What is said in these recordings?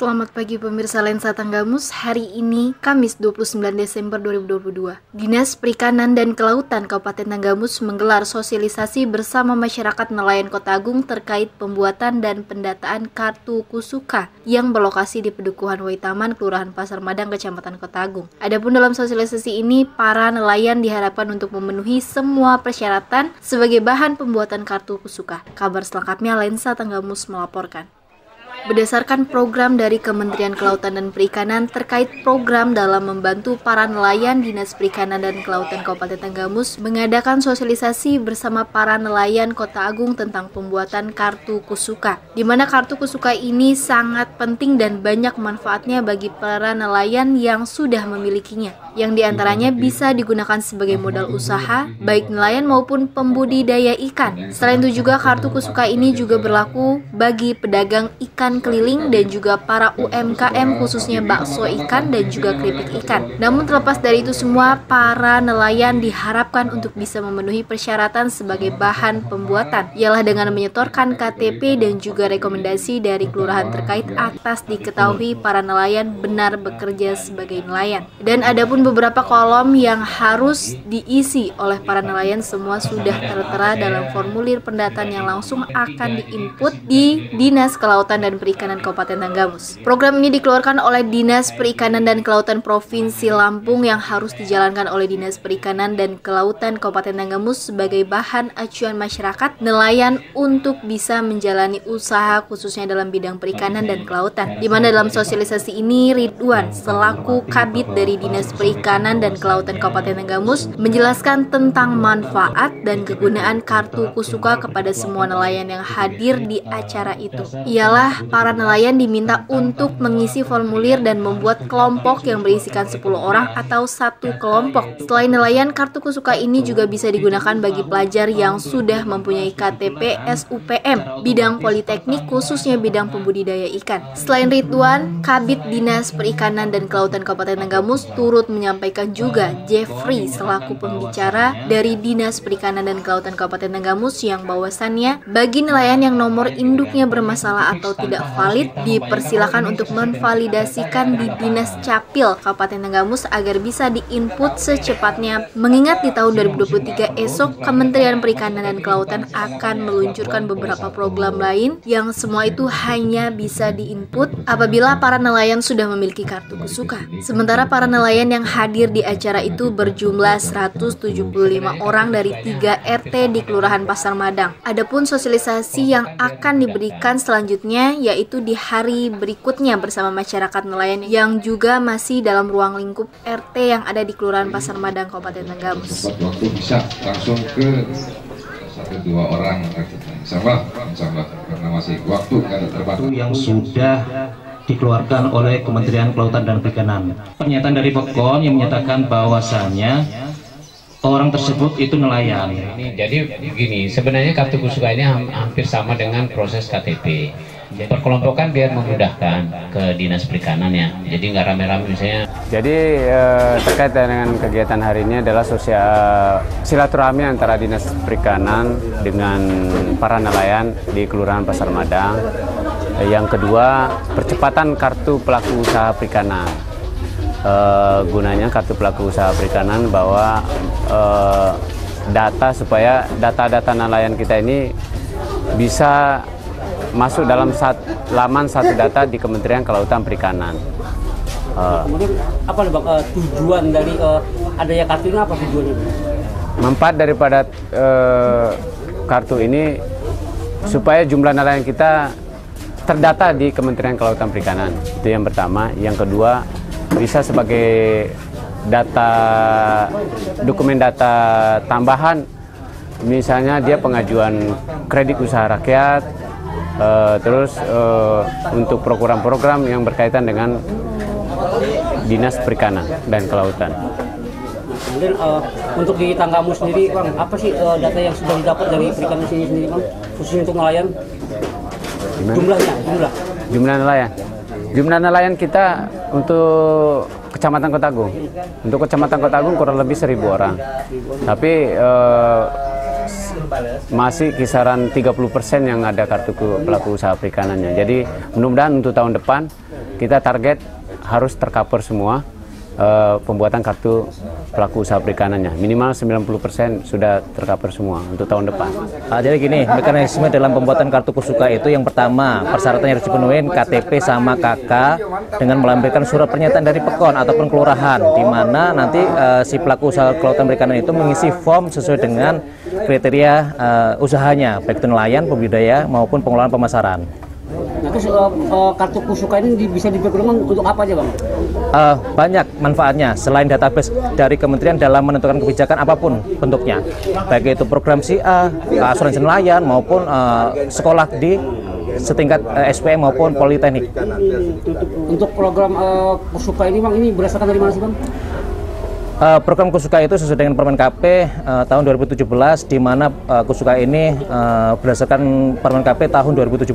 Selamat pagi pemirsa Lensa Tanggamus. Hari ini Kamis 29 Desember 2022. Dinas Perikanan dan Kelautan Kabupaten Tanggamus menggelar sosialisasi bersama masyarakat nelayan Kota Agung terkait pembuatan dan pendataan kartu Kusuka yang berlokasi di Pedukuhan Waitaman, Kelurahan Pasar Madang, Kecamatan Kota Agung. Adapun dalam sosialisasi ini, para nelayan diharapkan untuk memenuhi semua persyaratan sebagai bahan pembuatan kartu Kusuka. Kabar selengkapnya Lensa Tanggamus melaporkan. Berdasarkan program dari Kementerian Kelautan dan Perikanan terkait program dalam membantu para nelayan, Dinas Perikanan dan Kelautan Kabupaten Tanggamus mengadakan sosialisasi bersama para nelayan Kota Agung tentang pembuatan kartu Kusuka, di mana kartu Kusuka ini sangat penting dan banyak manfaatnya bagi para nelayan yang sudah memilikinya, yang diantaranya bisa digunakan sebagai modal usaha, baik nelayan maupun pembudidaya ikan. Selain itu juga kartu Kusuka ini juga berlaku bagi pedagang ikan keliling dan juga para UMKM khususnya bakso ikan dan juga keripik ikan. Namun terlepas dari itu semua, para nelayan diharapkan untuk bisa memenuhi persyaratan sebagai bahan pembuatan, ialah dengan menyetorkan KTP dan juga rekomendasi dari kelurahan terkait atas diketahui para nelayan benar bekerja sebagai nelayan. Dan adapun beberapa kolom yang harus diisi oleh para nelayan semua sudah tertera dalam formulir pendataan yang langsung akan diinput di Dinas Kelautan dan Perikanan Kabupaten Tanggamus. Program ini dikeluarkan oleh Dinas Perikanan dan Kelautan Provinsi Lampung yang harus dijalankan oleh Dinas Perikanan dan Kelautan Kabupaten Tanggamus sebagai bahan acuan masyarakat nelayan untuk bisa menjalani usaha khususnya dalam bidang perikanan dan kelautan. Di mana dalam sosialisasi ini Ridwan selaku Kabid dari Dinas Perikanan dan Kelautan Kabupaten Tanggamus menjelaskan tentang manfaat dan kegunaan kartu Kusuka kepada semua nelayan yang hadir di acara itu. Ialah para nelayan diminta untuk mengisi formulir dan membuat kelompok yang berisikan 10 orang atau satu kelompok. Selain nelayan, kartu Kusuka ini juga bisa digunakan bagi pelajar yang sudah mempunyai KTP SUPM bidang politeknik khususnya bidang pembudidaya ikan. Selain Ridwan, Kabid Dinas Perikanan dan Kelautan Kabupaten Tanggamus turut menyampaikan juga Jeffrey selaku pembicara dari Dinas Perikanan dan Kelautan Kabupaten Tanggamus yang bahwasannya bagi nelayan yang nomor induknya bermasalah atau tidak valid dipersilakan untuk memvalidasikan di Dinas Capil Kabupaten Tanggamus agar bisa diinput secepatnya, mengingat di tahun 2023 esok Kementerian Perikanan dan Kelautan akan meluncurkan beberapa program lain yang semua itu hanya bisa diinput apabila para nelayan sudah memiliki kartu Kusuka. Sementara para nelayan yang hadir di acara itu berjumlah 175 orang dari 3 RT di Kelurahan Pasar Madang. Adapun sosialisasi yang akan diberikan selanjutnya yaitu di hari berikutnya bersama masyarakat nelayan yang juga masih dalam ruang lingkup RT yang ada di Kelurahan Pasar Madang, Kabupaten Tanggamus. Waktu bisa langsung ke 1-2 orang, insyaallah karena masih waktu terbatas yang sudah dikeluarkan oleh Kementerian Kelautan dan Perikanan. Pernyataan dari Pekon yang menyatakan bahwasannya orang tersebut itu nelayan. Jadi begini, sebenarnya kartu Kusuka ini hampir sama dengan proses KTP. Perkelompokan biar memudahkan ke Dinas Perikanan ya. Jadi nggak rame-rame misalnya. Jadi terkait dengan kegiatan hari ini adalah silaturahmi antara Dinas Perikanan dengan para nelayan di Kelurahan Pasar Madang. Yang kedua, percepatan kartu pelaku usaha perikanan. Gunanya kartu pelaku usaha perikanan bahwa supaya data-data nelayan kita ini bisa masuk dalam laman satu data di Kementerian Kelautan Perikanan. Kemudian apa nih Bang, tujuan dari adanya kartu ini apa tujuannya? Manfaat daripada kartu ini supaya jumlah nelayan kita terdata di Kementerian Kelautan Perikanan. Itu yang pertama. Yang kedua, bisa sebagai dokumen data tambahan, misalnya dia pengajuan kredit usaha rakyat, terus untuk program-program yang berkaitan dengan Dinas Perikanan dan Kelautan. Kemudian untuk di Tanggamus sendiri Bang, apa sih data yang sudah didapat dari perikanan sini sendiri Bang, khususnya untuk nelayan? Jumlah nelayan. Jumlah nelayan kita untuk Kecamatan Kota Agung. Untuk Kecamatan Kota Agung kurang lebih 1.000 orang. Tapi masih kisaran 30% yang ada kartu pelaku usaha perikanannya. Jadi mudah-mudahan untuk tahun depan kita target harus tercover semua pembuatan kartu pelaku usaha perikanannya. Minimal 90% sudah tercover semua untuk tahun depan. Jadi gini, mekanisme dalam pembuatan kartu kusuka itu yang pertama, persyaratannya harus dipenuhi KTP sama KK dengan melampirkan surat pernyataan dari PEKON ataupun kelurahan, di mana nanti si pelaku usaha kelautan perikanan itu mengisi form sesuai dengan kriteria usahanya, baik itu nelayan, pembudidaya maupun pengelolaan pemasaran. Nah, terus kartu kusuka ini bisa dipergunakan untuk apa aja, Bang? Banyak manfaatnya selain database dari kementerian dalam menentukan kebijakan apapun bentuknya, baik itu program SIA, asuransi nelayan maupun sekolah di setingkat SPM maupun politeknik. Untuk program kusuka ini, Bang, ini berdasarkan dari mana sih, Bang? Program kusuka itu sesuai dengan Permen KP tahun 2017, di mana kusuka ini berdasarkan Permen KP tahun 2017.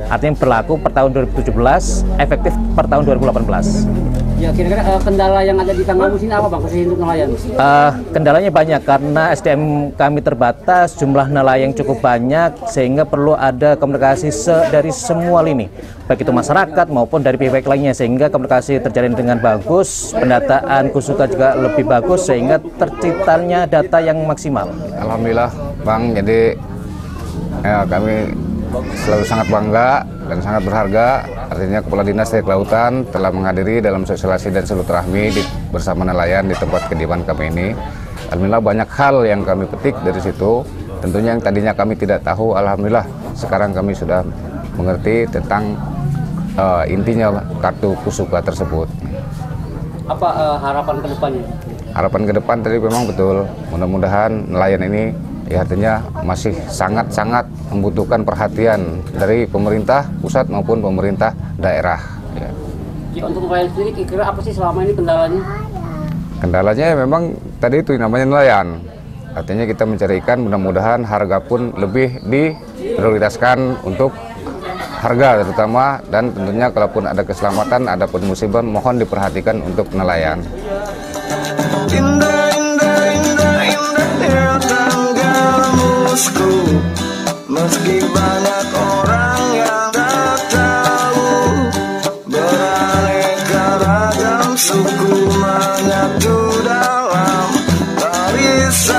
Artinya berlaku per tahun 2017, efektif per tahun 2018. Ya, kira-kira kendala yang ada di Tanggamus ini apa, Bang, khusus untuk nelayan? Kendalanya banyak karena SDM kami terbatas, jumlah nelayan cukup banyak, sehingga perlu ada komunikasi dari semua lini, baik itu masyarakat maupun dari pihak lainnya, sehingga komunikasi terjalin dengan bagus, pendataan kusuka juga lebih bagus, sehingga terciptanya data yang maksimal. Alhamdulillah, Bang, jadi kami selalu sangat bangga dan sangat berharga. Artinya Kepala Dinas dari Kelautan telah menghadiri dalam sosialisasi dan silaturahmi bersama nelayan di tempat kediaman kami ini. Alhamdulillah banyak hal yang kami petik dari situ. Tentunya yang tadinya kami tidak tahu, alhamdulillah sekarang kami sudah mengerti tentang intinya kartu kusuka tersebut. Apa harapan ke depannya? Harapan ke depan tadi memang betul. Mudah-mudahan nelayan ini ya artinya masih sangat-sangat membutuhkan perhatian dari pemerintah pusat maupun pemerintah daerah. Ya. Untuk nelayan sendiri, kira-kira apa sih selama ini kendalanya? Kendalanya ya memang tadi itu namanya nelayan. Artinya kita mencari ikan, mudah-mudahan harga pun lebih diprioritaskan untuk harga terutama, dan tentunya kalaupun ada keselamatan, ada pun musibah, mohon diperhatikan untuk nelayan. Meski banyak orang yang tak tahu, beraneka ragam suku menyatu dalam barisan.